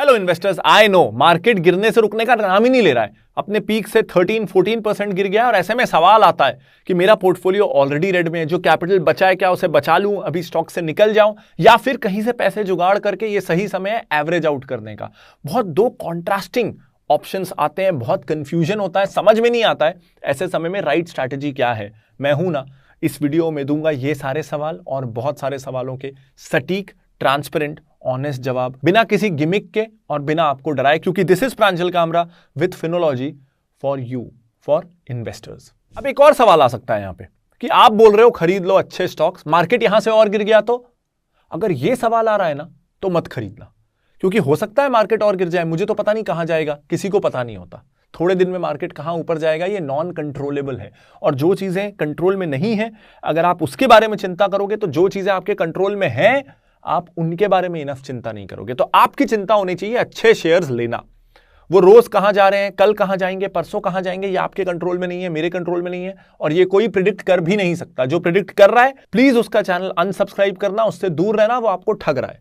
Hello investors, I know market गिरने से रुकने का नाम ही नहीं ले रहा है। अपने पीक से 13-14% गिर गया और ऐसे में सवाल आता है कि मेरा पोर्टफोलियो ऑलरेडी रेड में है, जो कैपिटल बचा है क्या उसे बचा लूं, अभी स्टॉक से निकल जाऊं, या फिर कहीं से पैसे जुगाड़ करके ये सही समय है एवरेज आउट करने का। बहुत दो कॉन्ट्रास्टिंग ऑप्शंस आते हैं, बहुत कंफ्यूजन होता है, समझ में नहीं आता है ऐसे समय में राइट स्ट्रैटेजी क्या है। मैं हूं ना, इस वीडियो में दूंगा ये सारे सवाल और बहुत सारे सवालों के सटीक, ट्रांसपेरेंट, ऑनेस्ट जवाब, बिना किसी गिमिक के और बिना आपको डराए, क्योंकि this is Pranjal Kamra with Finology for you, for investors. अब एक और सवाल आ सकता है यहां पे कि आप बोल रहे हो खरीद लो अच्छे स्टॉक्स, मार्केट यहां से और गिर गया तो? अगर ये सवाल आ रहा है ना तो मत खरीदना, क्योंकि हो सकता है मार्केट और गिर जाए, मुझे तो पता नहीं कहां जाएगा, किसी को पता नहीं होता। थोड़े दिन में मार्केट कहां ऊपर जाएगा ये नॉन कंट्रोलेबल है, और जो चीजें कंट्रोल में नहीं है अगर आप उसके बारे में चिंता करोगे तो जो चीजें आपके कंट्रोल में हैं आप उनके बारे में इनफ चिंता नहीं करोगे। तो आपकी चिंता होनी चाहिए अच्छे शेयर्स लेना। वो रोज कहां जा रहे हैं, कल कहां जाएंगे, परसों कहां जाएंगे, ये आपके कंट्रोल में नहीं है, मेरे कंट्रोल में नहीं है, और ये कोई प्रिडिक्ट कर भी नहीं सकता। जो प्रिडिक्ट कर रहा है प्लीज उसका चैनल अनसब्सक्राइब करना, उससे दूर रहना, वो आपको ठग रहा है।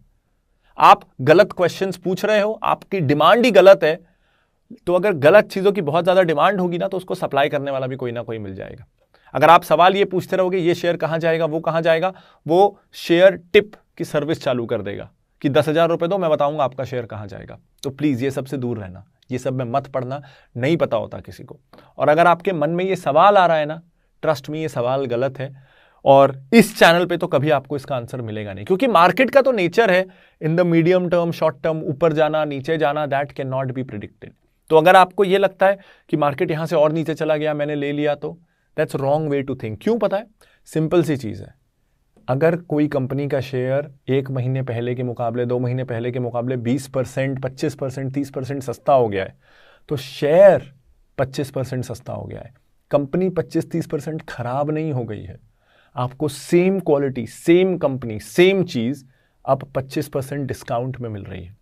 आप गलत क्वेश्चंस पूछ रहे हो, आपकी डिमांड ही गलत है। तो अगर गलत चीजों की बहुत ज्यादा डिमांड होगी ना तो उसको सप्लाई करने वाला भी कोई ना कोई मिल जाएगा। अगर आप सवाल ये पूछते रहोगे ये शेयर कहां जाएगा, वो कहां जाएगा, वो शेयर टिप की सर्विस चालू कर देगा कि 10,000 रुपए दो, मैं बताऊंगा आपका शेयर कहां जाएगा। तो प्लीज ये सबसे दूर रहना, ये सब में मत पड़ना, नहीं पता होता किसी को। और अगर आपके मन में ये सवाल आ रहा है ना, ट्रस्ट मी ये सवाल गलत है, और इस चैनल पे तो कभी आपको इसका आंसर मिलेगा नहीं, क्योंकि मार्केट का तो नेचर है in the medium term, short term, ऊपर जाना नीचे जाना, that can not be predicted. तो अगर आपको ये लगता है कि मार्केट यहां से और नीचे चला गया, मैंने ले लिया, तो that's wrong way to think. क्यों पता है? सिंपल सी चीज है, अगर कोई कंपनी का शेयर 1 महीने पहले के मुकाबले, 2 महीने पहले के मुकाबले 20%, 25%, 30% सस्ता हो गया है, तो शेयर 25% सस्ता हो गया है। कंपनी 25-30% खराब नहीं हो गई है। आपको same quality, same company, same चीज अब 25% डिस्काउंट में मिल रही है।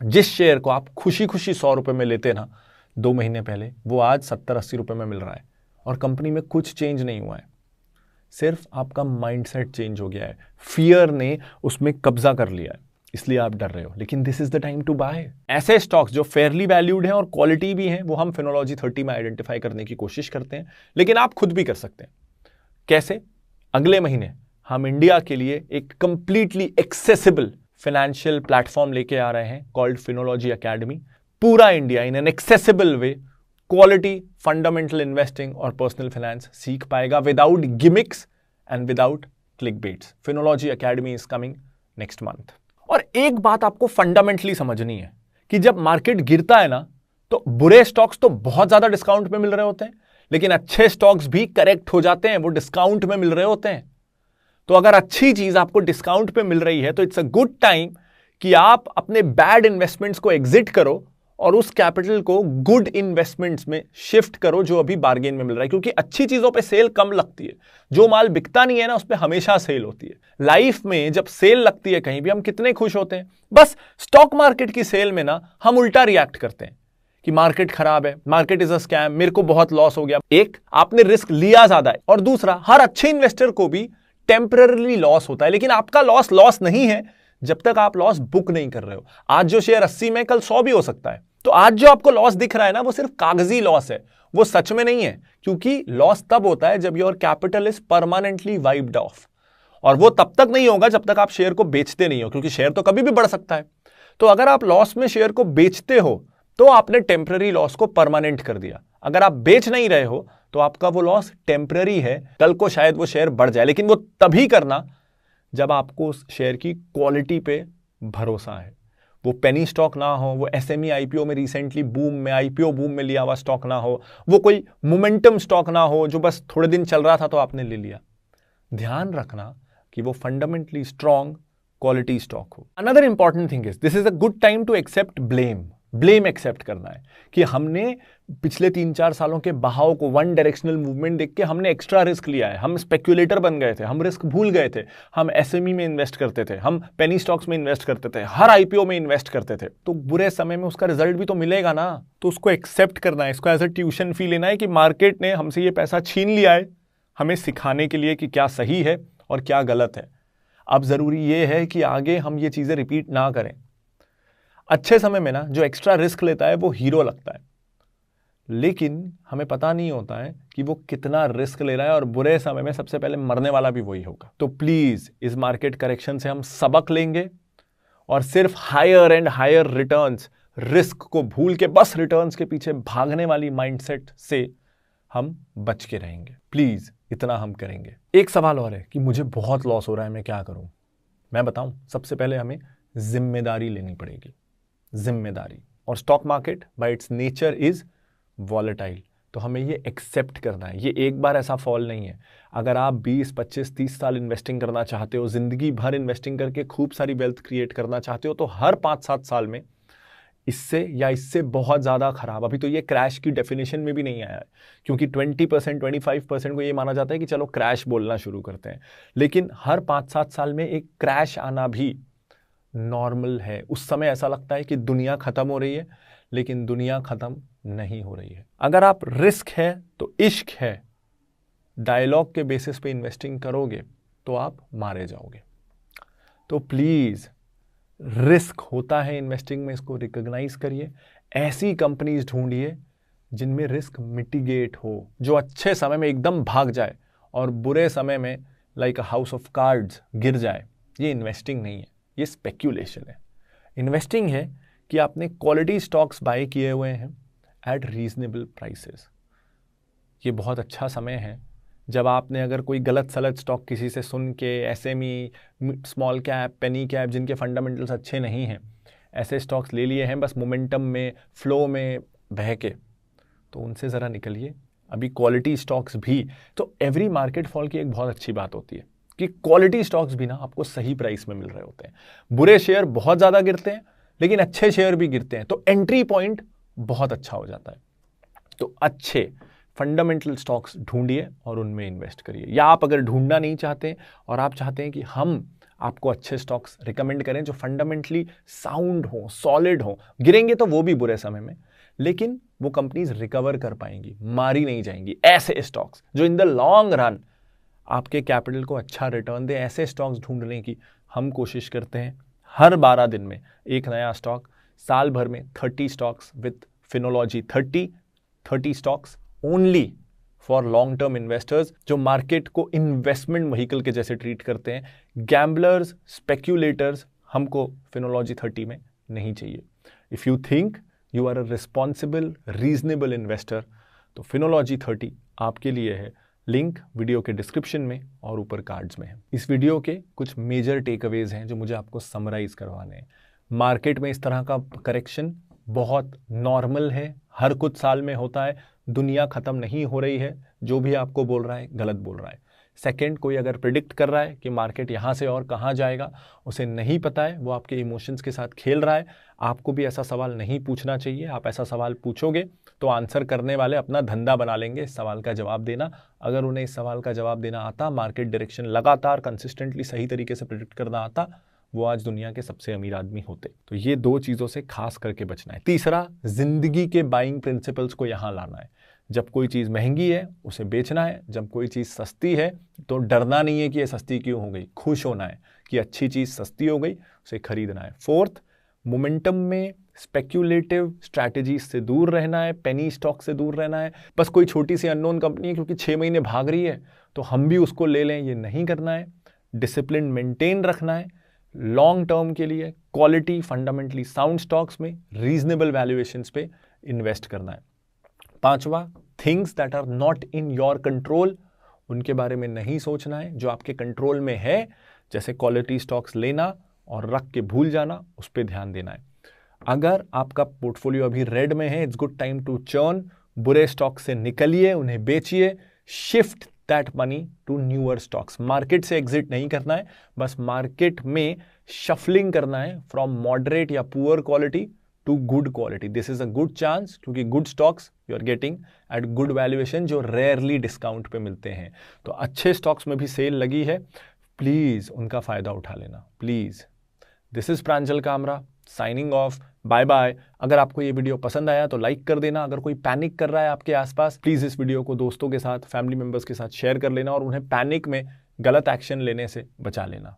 जिस शेयर को आप खुशी खुशी 100 रुपए में लेते ना 2 महीने पहले, वो आज 70-80 रुपए में मिल रहा है, और कंपनी में कुछ चेंज नहीं हुआ है, सिर्फ आपका माइंडसेट चेंज हो गया है। फियर ने उसमें कब्जा कर लिया है, इसलिए आप डर रहे हो। लेकिन this is the time to buy ऐसे स्टॉक्स जो फेयरली वैल्यूड हैं और क्वालिटी भी हैं। वो हम फिनोलॉजी 30 में आइडेंटिफाई करने की कोशिश करते हैं, लेकिन आप खुद भी कर सकते हैं। कैसे? अगले महीने हम इंडिया के लिए एक कंप्लीटली एक्सेसिबल फाइनेंशियल प्लेटफॉर्म लेके आ रहे हैं कॉल्ड फिनोलॉजी एकेडमी। पूरा India in an accessible way quality, fundamental investing और पर्सनल फाइनेंस सीख पाएगा without gimmicks and without clickbaits. Finology academy is coming next month. और एक बात आपको फंडामेंटली समझनी है कि जब मार्केट गिरता है ना तो बुरे स्टॉक्स तो बहुत ज्यादा डिस्काउंट में मिल रहे होते हैं, लेकिन अच्छे स्टॉक्स भी करेक्ट हो जाते हैं, वो डिस्काउंट में मिल रहे होते हैं। तो अगर अच्छी चीज आपको डिस्काउंट पे मिल रही है तो इट्स अ गुड टाइम कि आप अपने बैड इन्वेस्टमेंट्स को एग्जिट करो और उस कैपिटल को गुड इन्वेस्टमेंट्स में शिफ्ट करो जो अभी बार्गेन में मिल रहा है, क्योंकि अच्छी चीजों पे सेल कम लगती है। जो माल बिकता नहीं है ना उस पे हमेशा सेल होती है। लाइफ में जब सेल लगती है कहीं भी हम कितने खुश होते हैं। बस स्टॉक मार्केट की सेल में ना हम उल्टा रिएक्ट करते हैं कि मार्केट खराब है, मार्केट इज अ स्कैम, मेरे को बहुत लॉस हो गया। एक, आपने रिस्क लिया ज्यादा है, और दूसरा, हर अच्छे इन्वेस्टर को भी टेम्पररी लॉस होता है, लेकिन आपका लॉस नहीं है जब तक आप लॉस बुक नहीं कर रहे हो। आज जो शेयर 80 में कल 100 भी हो सकता है। तो आज जो आपको लॉस दिख रहा है ना वो सिर्फ कागजी लॉस है, वो सच में नहीं है, क्योंकि लॉस तब होता है जब your capital is permanently wiped off, और वो तब तक नहीं होगा जब तक आप शेयर को बेचते नहीं हो, क्योंकि शेयर तो कभी भी बढ़ सकता है। तो अगर आप लॉस में शेयर को बेचते हो तो आपने टेम्पररी लॉस को परमानेंट कर दिया। अगर आप बेच नहीं रहे हो तो आपका वो लॉस टेम्पररी है, कल को शायद वो शेयर बढ़ जाए, लेकिन वो तभी करना जब आपको उस शेयर की क्वालिटी पे भरोसा है। वो पेनी स्टॉक ना हो, वो एसएमई आईपीओ में रिसेंटली बूम में, आईपीओ बूम में लिया हुआ स्टॉक ना हो, वो कोई मोमेंटम स्टॉक ना हो जो बस थोड़े दिन चल रहा था तो आपने ले लिया। ध्यान रखना कि वो फंडामेंटली स्ट्रॉन्ग क्वालिटी स्टॉक हो। Another important thing is this is a good time to accept blame accept करना है कि हमने पिछले 3-4 सालों के बहाव को, वन डायरेक्शनल मूवमेंट देख के हमने एक्स्ट्रा रिस्क लिया है, हम स्पेक्युलेटर बन गए थे, हम रिस्क भूल गए थे, हम एसएमई में इन्वेस्ट करते थे, हम पेनी स्टॉक्स में इन्वेस्ट करते थे, हर आईपीओ में इन्वेस्ट करते थे। तो बुरे समय में उसका रिजल्ट भी तो मिलेगा ना, तो उसको एक्सेप्ट करना है, इसको एज अ ट्यूशन फी लेना है कि मार्केट ने हमसे ये पैसा छीन लिया है हमें सिखाने के लिए कि क्या सही है और क्या गलत है। अब जरूरी ये है कि आगे हम ये चीजें रिपीट ना करें। अच्छे समय में ना जो एक्स्ट्रा रिस्क लेता है वो हीरो लगता है, लेकिन हमें पता नहीं होता है कि वो कितना रिस्क ले रहा है और बुरे समय में सबसे पहले मरने वाला भी वही होगा। तो प्लीज इस मार्केट करेक्शन से हम सबक लेंगे और सिर्फ higher and higher returns, risk को भूल के बस रिटर्न्स के पीछे भागने वाली माइंडसेट से हम बच के रहेंगे। प्लीज इतना हम करेंगे। एक सवाल और है कि मुझे बहुत लॉस हो रहा है, मैं क्या करूं? मैं बताऊं, सबसे पहले हमें जिम्मेदारी लेनी पड़ेगी, जिम्मेदारी। और stock market bye it's nature is volatile, तो हमें ये एक्सेप्ट करना है। ये एक बार ऐसा फॉल नहीं है। अगर आप 20, 25, 30 साल इन्वेस्टिंग करना चाहते हो, जिंदगी भर इन्वेस्टिंग करके खूब सारी वेल्थ क्रिएट करना चाहते हो, तो हर 5-7 साल में इससे या इससे बहुत ज़्यादा खराब, अभी तो ये क्रैश की डेफिनेशन में भी नहीं आया है, क्योंकि 20%, 25% को ये माना जाता है कि चलो क्रैश बोलना शुरू करते हैं, लेकिन हर 5-7 साल में एक क्रैश आना भी नॉर्मल है। उस समय ऐसा लगता है कि दुनिया खत्म हो रही है, लेकिन दुनिया खत्म नहीं हो रही है। अगर आप रिस्क है तो इश्क है डायलॉग के बेसिस पे इन्वेस्टिंग करोगे तो आप मारे जाओगे। तो प्लीज, रिस्क होता है इन्वेस्टिंग में, इसको रिकॉग्नाइज करिए। ऐसी कंपनीज ढूंढिए जिनमें रिस्क मिटिगेट हो, जो अच्छे समय में एकदम भाग जाए और बुरे समय में like a house of cards गिर जाए। ये इन्वेस्टिंग नहीं है, ये स्पेक्यूलेशन है। इन्वेस्टिंग है कि आपने क्वालिटी स्टॉक्स बाय किए हुए हैं एट रीजनेबल प्राइसेस। ये बहुत अच्छा समय है जब आपने अगर कोई गलत सलत स्टॉक किसी से सुन के, एसएमई, स्मॉल कैप, पेनी कैप, जिनके फंडामेंटल्स अच्छे नहीं हैं, ऐसे स्टॉक्स ले लिए हैं बस मोमेंटम में, फ्लो में बह के, तो उनसे ज़रा निकलिए। अभी क्वालिटी स्टॉक्स भी, तो एवरी मार्केट फॉल की एक बहुत अच्छी बात होती है कि क्वालिटी स्टॉक्स भी ना आपको सही प्राइस में मिल रहे होते हैं। बुरे शेयर बहुत ज़्यादा गिरते हैं, लेकिन अच्छे शेयर भी गिरते हैं, तो एंट्री पॉइंट बहुत अच्छा हो जाता है। तो अच्छे फंडामेंटल स्टॉक्स ढूंढिए और उनमें इन्वेस्ट करिए। या आप अगर ढूंढना नहीं चाहते और आप चाहते हैं कि हम आपको अच्छे स्टॉक्स रिकमेंड करें जो फंडामेंटली साउंड हो, सॉलिड हो, गिरेंगे तो वो भी बुरे समय में, लेकिन वो कंपनीज रिकवर कर पाएंगी, मारी नहीं जाएंगी। ऐसे स्टॉक्स जो इन द लॉन्ग रन आपके कैपिटल को अच्छा रिटर्न दे, ऐसे स्टॉक्स ढूंढने की हम कोशिश करते हैं। हर 12 दिन में एक नया स्टॉक, साल भर में 30 stocks with Finology 30 stocks only for long term investors, जो मार्केट को इन्वेस्टमेंट व्हीकल के जैसे ट्रीट करते हैं। गैम्बलर्स, स्पेक्यूलेटर्स हमको फिनोलॉजी 30 में नहीं चाहिए। If you think you are a responsible, reasonable investor, तो फिनोलॉजी 30 आपके लिए है। लिंक वीडियो के डिस्क्रिप्शन में और ऊपर कार्ड्स में है। इस वीडियो के कुछ मेजर टेकअवेज हैं जो मुझे आपको समराइज करवाने हैं। मार्केट में इस तरह का करेक्शन बहुत नॉर्मल है, हर कुछ साल में होता है। दुनिया खत्म नहीं हो रही है, जो भी आपको बोल रहा है गलत बोल रहा है। सेकंड, कोई अगर प्रिडिक्ट कर रहा है कि मार्केट यहाँ से और कहाँ जाएगा, उसे नहीं पता है, वो आपके इमोशंस के साथ खेल रहा है। आपको भी ऐसा सवाल नहीं पूछना चाहिए। आप ऐसा सवाल पूछोगे तो आंसर करने वाले अपना धंधा बना लेंगे इस सवाल का जवाब देना। अगर उन्हें इस सवाल का जवाब देना आता, मार्केट डायरेक्शन लगातार कंसिस्टेंटली सही तरीके से प्रिडिक्ट करना आता, वो आज दुनिया के सबसे अमीर आदमी होते। तो ये 2 चीज़ों से खास करके बचना है। तीसरा, जिंदगी के बाइंग प्रिंसिपल्स को यहाँ लाना है। जब कोई चीज़ महंगी है उसे बेचना है, जब कोई चीज़ सस्ती है तो डरना नहीं है कि ये सस्ती क्यों हो गई, खुश होना है कि अच्छी चीज़ सस्ती हो गई, उसे खरीदना है। फोर्थ, मोमेंटम में स्पेक्यूलेटिव स्ट्रैटेजी से दूर रहना है, पेनी स्टॉक से दूर रहना है। बस कोई छोटी सी अननोन कंपनी है क्योंकि 6 महीने भाग रही है तो हम भी उसको ले लें, ये नहीं करना है। डिसिप्लिन मेंटेन रखना है। लॉन्ग टर्म के लिए क्वालिटी फंडामेंटली साउंड स्टॉक्स में रीजनेबल वैल्यूएशंस पे इन्वेस्ट करना है। पांचवा, things that are not in your control, उनके बारे में नहीं सोचना है। जो आपके कंट्रोल में है, जैसे क्वालिटी स्टॉक्स लेना और रख के भूल जाना, उस पर ध्यान देना है। अगर आपका पोर्टफोलियो अभी रेड में है, it's good time to churn. बुरे स्टॉक से निकलिए, उन्हें बेचिए, shift that money to newer stocks. Market से एग्जिट नहीं करना है, बस मार्केट में शफलिंग करना है फ्रॉम मॉडरेट या poor quality to good quality. This is a good chance, क्योंकि good stocks you are getting at good valuation, जो रेयरली डिस्काउंट पे मिलते हैं। तो अच्छे स्टॉक्स में भी सेल लगी है, प्लीज उनका फायदा उठा लेना, please. This is Pranjal Kamra signing off, bye bye. अगर आपको ये वीडियो पसंद आया तो लाइक कर देना। अगर कोई पैनिक कर रहा है आपके आसपास, प्लीज इस वीडियो को दोस्तों के साथ, फैमिली मेंबर्स के साथ शेयर कर लेना और उन्हें पैनिक में गलत एक्शन लेने से बचा लेना।